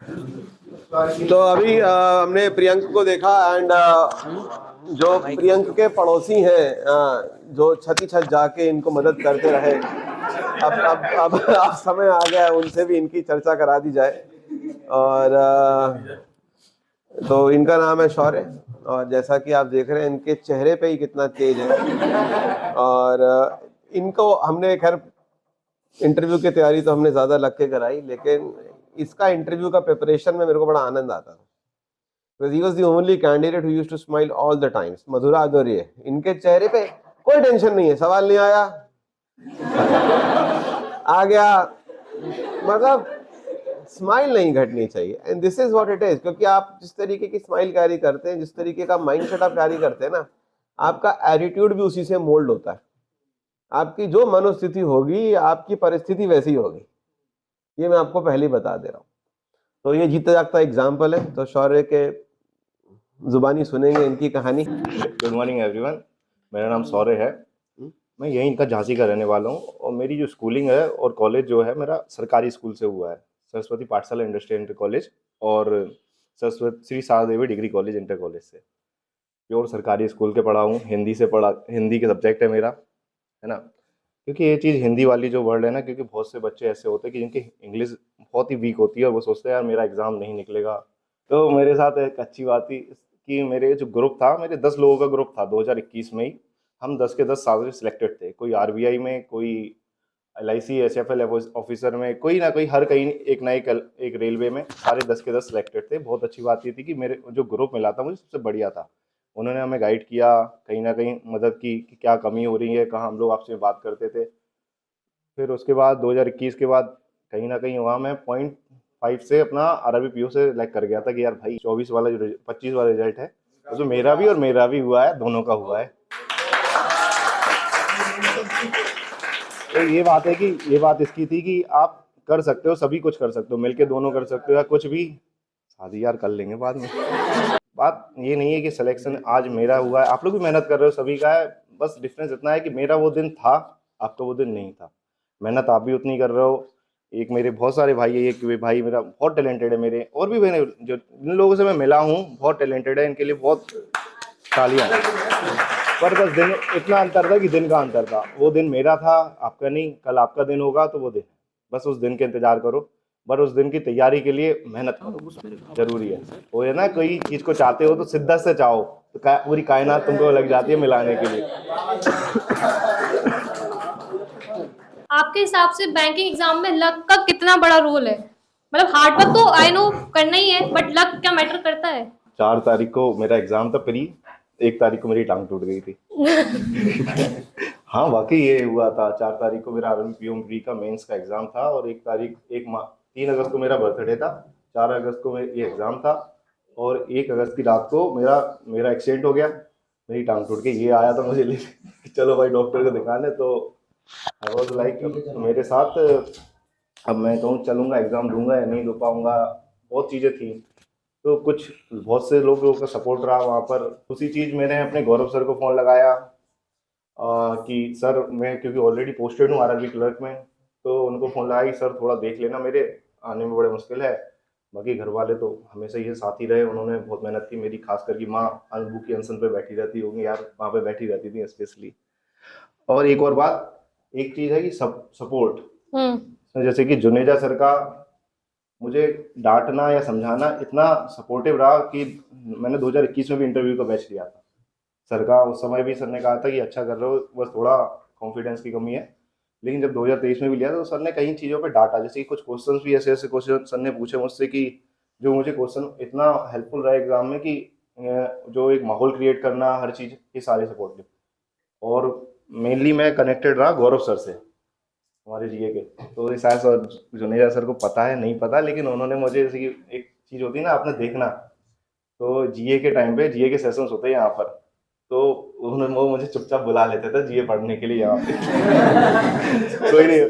तो अभी हमने प्रियंक को देखा एंड जो प्रियंक के पड़ोसी हैं जो छत ही छत जाके इनको मदद करते रहे, अब समय आ गया उनसे भी इनकी चर्चा करा दी जाए। और तो इनका नाम है शौर्य, और जैसा कि आप देख रहे हैं इनके चेहरे पे ही कितना तेज है। और इनको हमने खैर इंटरव्यू की तैयारी तो हमने ज़्यादा लग के कराई, लेकिन इसका इंटरव्यू का प्रिपरेशन में मेरे को बड़ा आनंद आता था। Because he was the only candidate who used to smile all the times. मधुरा अदौरिये, इनके चेहरे पे कोई टेंशन नहीं है, सवाल नहीं आया आ गया, मतलब स्माइल नहीं घटनी चाहिए। And this is what it is, क्योंकि आप जिस तरीके की स्माइल कैरी करते हैं, जिस तरीके का माइंडसेट आप कैरी करते हैं ना, आपका एटीट्यूड भी उसी से मोल्ड होता है। आपकी जो मनोस्थिति होगी, आपकी परिस्थिति वैसी होगी, ये मैं आपको पहले ही बता दे रहा हूँ। तो ये जीता जागता एग्जाम्पल है। तो शौर्य के जुबानी सुनेंगे इनकी कहानी। गुड मॉर्निंग एवरीवन, मेरा नाम शौर्य है। मैं यहीं का झांसी का रहने वाला हूँ और मेरी जो स्कूलिंग है और कॉलेज जो है मेरा सरकारी स्कूल से हुआ है, सरस्वती पाठशाला इंडस्ट्रियल इंटर कॉलेज और सरस्वती श्री शारदा देवी डिग्री कॉलेज इंटर कॉलेज से। प्योर सरकारी स्कूल के पढ़ा हूँ, हिंदी से पढ़ा, हिंदी के सब्जेक्ट है मेरा, है ना। क्योंकि ये चीज़ हिंदी वाली जो वर्ड है ना, क्योंकि बहुत से बच्चे ऐसे होते हैं कि जिनकी इंग्लिश बहुत ही वीक होती है और वो सोचते हैं यार मेरा एग्ज़ाम नहीं निकलेगा। तो मेरे साथ एक अच्छी बात थी कि मेरे जो ग्रुप था, मेरे 10 लोगों का ग्रुप था 2021 में ही। हम 10 के 10 सारे सिलेक्टेड थे, कोई आरबीआई में, कोई LIC SFL ऑफिसर में, कोई ना कोई हर कहीं एक ना एक रेलवे में, सारे 10 के 10 सिलेक्टेड थे। बहुत अच्छी बात ये थी कि मेरे जो ग्रुप मिला था मुझे सबसे बढ़िया था। उन्होंने हमें गाइड किया, कहीं ना कहीं मदद की कि क्या कमी हो रही है, कहाँ हम लोग आपसे बात करते थे। फिर उसके बाद 2021 के बाद कहीं ना कहीं वहाँ मैं 0.5 से अपना RRBPO से लाइक कर गया था कि यार भाई 24 वाला जो 25 वाला रिजल्ट है उसमें मेरा भी और मेरा भी हुआ है, दोनों का हुआ है। तो ये बात है कि ये बात इसकी थी कि आप कर सकते हो, सभी कुछ कर सकते हो, मिलके दोनों कर सकते हो, या कुछ भी शादी यार कर लेंगे बाद में। बात ये नहीं है कि सिलेक्शन आज मेरा हुआ है, आप लोग भी मेहनत कर रहे हो, सभी का है। बस डिफरेंस इतना है कि मेरा वो दिन था, आपका वो दिन नहीं था। मेहनत आप भी उतनी कर रहे हो। एक मेरे बहुत सारे भाई है, एक भाई मेरा बहुत टैलेंटेड है, मेरे और भी मैंने जो जिन लोगों से मैं मिला हूँ बहुत टैलेंटेड है, इनके लिए बहुत तालियां। पर बस दिन इतना अंतर था कि दिन का अंतर था। वो दिन मेरा था, आपका नहीं। कल आपका दिन होगा तो वो दिन, बस उस दिन के इंतजार करो, पर उस दिन की तैयारी के लिए मेहनत करो, जरूरी है। वो है ना, कोई चीज को चाहते हो तो शिद्दत से चाहो तो पूरी कायनात तुमको लग जाती है मिलाने के लिए। आपके हिसाब से बैंकिंग एग्जाम में लक का कितना बड़ा रोल है? मतलब हार्ड वर्क तो आई नो करना ही है, बट लक क्या मैटर करता है? 4 तारीख को मेरा एग्जाम था प्री, 1 तारीख को मेरी टांग टूट गई थी। हाँ वाकई ये हुआ था। 4 तारीख को मेरा RRBPO प्री का मेंस का एग्जाम था और 3 अगस्त को मेरा बर्थडे था, 4 अगस्त को ये एग्जाम था और 1 अगस्त की रात को मेरा एक्सीडेंट हो गया, मेरी टांग टूट गई। ये आया था मुझे ले चलो भाई डॉक्टर को दिखाने। तो आई वॉज लाइक मेरे साथ, अब मैं कहूँ चलूँगा एग्ज़ाम दूंगा या नहीं दे पाऊँगा, बहुत चीज़ें थी। तो कुछ बहुत से लोगों का सपोर्ट रहा वहाँ पर। उसी चीज़ मैंने अपने गौरव सर को फ़ोन लगाया कि सर मैं क्योंकि ऑलरेडी पोस्टेड हूँ RRB क्लर्क में, तो उनको फ़ोन लगाया कि सर थोड़ा देख लेना, मेरे आने में बड़े मुश्किल है। बाकी घर वाले तो हमेशा ये साथ ही रहे, उन्होंने बहुत मेहनत की। मेरी खास करके माँ अनबू की अनशन पे बैठी रहती होगी यार, वहाँ पे बैठी रहती थी स्पेशली। और एक और बात, एक चीज़ है कि सपोर्ट, जैसे कि जुनेजा सर का मुझे डांटना या समझाना इतना सपोर्टिव रहा कि मैंने 2021 में भी इंटरव्यू का बैच लिया था सर का। उस समय भी सर ने कहा था कि अच्छा कर रहे हो, बस थोड़ा कॉन्फिडेंस की कमी है। लेकिन जब 2023 में भी लिया तो सर ने कई चीज़ों पे डांटा, जैसे कि कुछ क्वेश्चन भी ऐसे ऐसे क्वेश्चन सर ने पूछे मुझसे कि जो मुझे क्वेश्चन इतना हेल्पफुल रहा एग्जाम में कि जो एक माहौल क्रिएट करना, हर चीज़ ये सारे सपोर्टिव। और मेनली मैं कनेक्टेड रहा गौरव सर से, हमारे GA के। तो ये शायद सर जुनेजा सर को पता है नहीं पता, लेकिन उन्होंने मुझे, जैसे कि एक चीज़ होती है ना आपने देखना, तो GA के टाइम पे GA के सेशंस होते हैं यहाँ पर, तो उन्होंने वो मुझे चुपचाप बुला लेते थे GA पढ़ने के लिए यहाँ पे। कोई नहीं,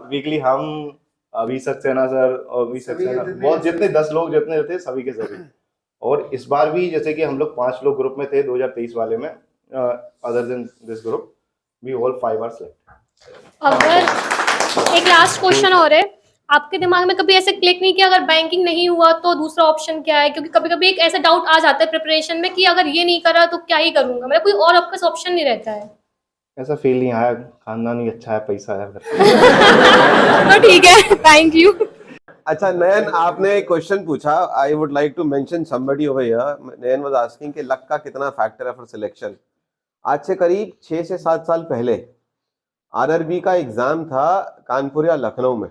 वीकली हम अभी सक्सेना सर और वी सक्सेना बहुत जितने 10 लोग जितने थे सभी के सभी। और इस बार भी जैसे कि हम लोग 5 लोग ग्रुप में थे 2023 वाले में, other than this group we all 5 are select. अगर एक लास्ट क्वेश्चन और है, आपके दिमाग में कभी ऐसे क्लिक नहीं किया अगर बैंकिंग नहीं हुआ तो दूसरा ऑप्शन क्या है? क्योंकि कभी कभी एक ऐसा डाउट आ जाता है प्रिपरेशन में कि अगर ये नहीं करा तो क्या ही करूंगा, मतलब कोई और आपके पास ऑप्शन नहीं रहता है। ऐसा फील नहीं आया, खानदान ही अच्छा है, पैसा है घर। तो ठीक है, थैंक यू। अच्छा नयन, आपने एक क्वेश्चन पूछा, I would like to mention somebody over here. Nayan was asking कि लक का कितना फैक्टर है फॉर सिलेक्शन। आज से करीब 6 से 7 साल पहले आरआरबी का एग्जाम था कानपुर या लखनऊ में,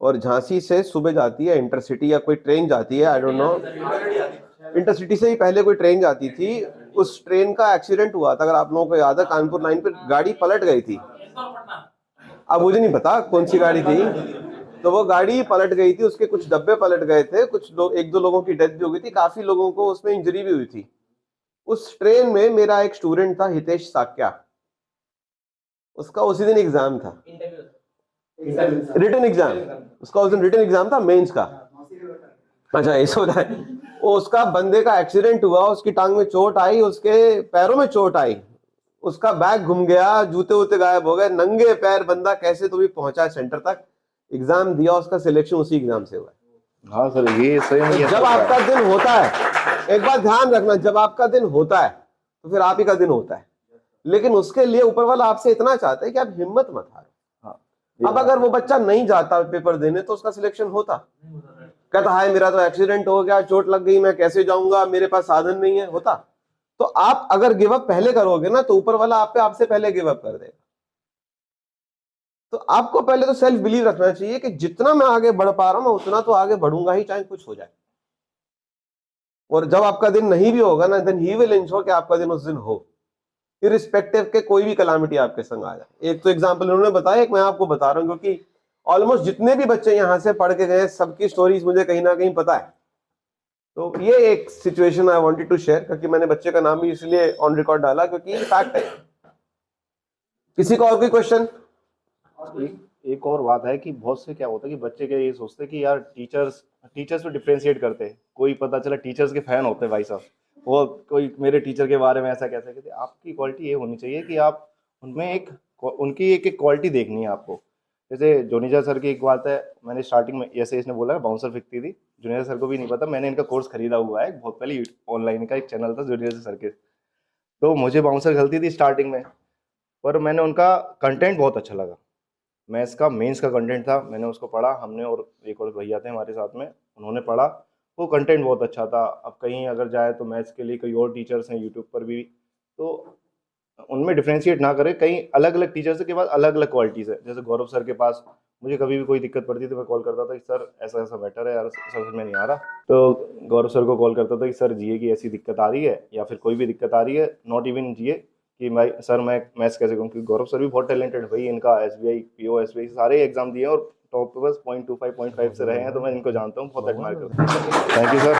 और झांसी से सुबह जाती है इंटरसिटी या कोई ट्रेन जाती है, आई डोंट नो, इंटरसिटी से ही पहले कोई ट्रेन जाती थी। उस ट्रेन का एक्सीडेंट हुआ था, अगर आप लोगों को याद है, कानपुर लाइन पे गाड़ी पलट गई थी। अब मुझे नहीं पता कौन सी गाड़ी थी, तो वो गाड़ी पलट गई थी, उसके कुछ डब्बे पलट गए थे, कुछ लोग, 1-2 लोगों की डेथ भी हो गई थी, काफी लोगों को उसमें इंजरी भी हुई थी। उस ट्रेन में मेरा एक स्टूडेंट था हितेश साक्या, उसका उसी दिन एग्जाम था, रिटन एग्जाम, उसका उस दिन रिटन एग्जाम था मेंस का। अच्छा ऐसा होता है। वो उसका बंदे का एक्सीडेंट हुआ, उसकी टांग में चोट आई, उसके पैरों में चोट आई, उसका बैग घूम गया, जूते वूते गायब हो गए, नंगे पैर बंदा कैसे तो भी पहुंचा सेंटर तक, एग्जाम दिया, उसका सिलेक्शन उसी एग्जाम से हुआ। हाँ सर, ये सही नहीं है। जब आपका दिन होता है, एक बात ध्यान रखना, जब आपका दिन होता है तो फिर आप ही का दिन होता है, लेकिन उसके लिए ऊपर वाला आपसे इतना चाहता है कि आप हिम्मत मत हारो। अब अगर वो बच्चा नहीं जाता पेपर देने तो उसका सिलेक्शन होता, कहता है मेरा तो एक्सीडेंट हो गया, चोट लग गई, मैं कैसे जाऊंगा, मेरे पास साधन नहीं है, होता। तो आप अगर गिव अप पहले करोगे ना तो ऊपर वाला आप पे आपसे पहले गिव अप कर देगा। तो आपको पहले तो सेल्फ बिलीव रखना चाहिए कि जितना मैं आगे बढ़ पा रहा हूं मैं उतना तो आगे बढ़ूंगा ही, चाहे कुछ हो जाए। और जब आपका दिन नहीं भी होगा ना, देन ही विल इंश्योर कि आपका दिन उस दिन हो, इरिस्पेक्टिव के कोई भी कलामिटी आपके संग आ जाए। एक तो एग्जांपल उन्होंने बताया, एक मैं आपको बता रहा हूं, क्योंकि ऑलमोस्ट जितने भी बच्चे यहां से पढ़ के गए सबकी स्टोरीज मुझे कहीं ना कहीं पता है। तो ये एक situation I wanted to share, क्योंकि मैंने बच्चे का नाम भी इसलिए ऑन रिकॉर्ड डाला क्योंकि फैक्ट है। किसी का और कोई क्वेश्चन? एक और बात है कि बहुत से क्या होता है कि बच्चे क्या ये सोचते हैं कि यार टीचर्स पे डिफरेंशिएट करते हैं, कोई पता चला टीचर्स के फैन होते हैं भाई साहब, वो कोई मेरे टीचर के बारे में ऐसा कैसे कहते। आपकी क्वालिटी ये होनी चाहिए कि आप उनमें उनकी एक क्वालिटी देखनी है आपको। जैसे जोनीजा सर की एक बात है, मैंने स्टार्टिंग में जैसे इसने बोला बाउंसर फिकती थी, जोनीजा सर को भी नहीं पता, मैंने इनका कोर्स खरीदा हुआ है बहुत पहले, ऑनलाइन का एक चैनल था जोनीजा सर के, तो मुझे बाउंसर खलती थी स्टार्टिंग में, पर मैंने उनका कंटेंट बहुत अच्छा लगा। मैथ्स का मेंस का कंटेंट था, मैंने उसको पढ़ा, हमने और एक और भैया थे हमारे साथ में, उन्होंने पढ़ा, वो कंटेंट बहुत अच्छा था। अब कहीं अगर जाए तो मैथ्स के लिए कई और टीचर्स हैं यूट्यूब पर भी, तो उनमें डिफ्रेंशिएट ना करें, कई अलग अलग टीचर्स के पास अलग अलग क्वालिटीज़ है। जैसे गौरव सर के पास मुझे कभी भी कोई दिक्कत पड़ती थी, मैं कॉल करता था कि सर ऐसा ऐसा मैटर है यार, समझ में नहीं आ रहा, तो गौरव सर को कॉल करता था कि सर जीए की ऐसी दिक्कत आ रही है, या फिर कोई भी दिक्कत आ रही है, नॉट इवन जीए, कि मैं सर मैं मैथ्स कैसे करूँ, क्योंकि गौरव सर भी बहुत टैलेंटेड भाई, इनका SBI PO SBI सारे एग्जाम दिए और टॉप पे बस 0.25 0.5 से रहे हैं, तो मैं इनको जानता हूँ, बहुत एडमायर करता हूँ। Thank you sir.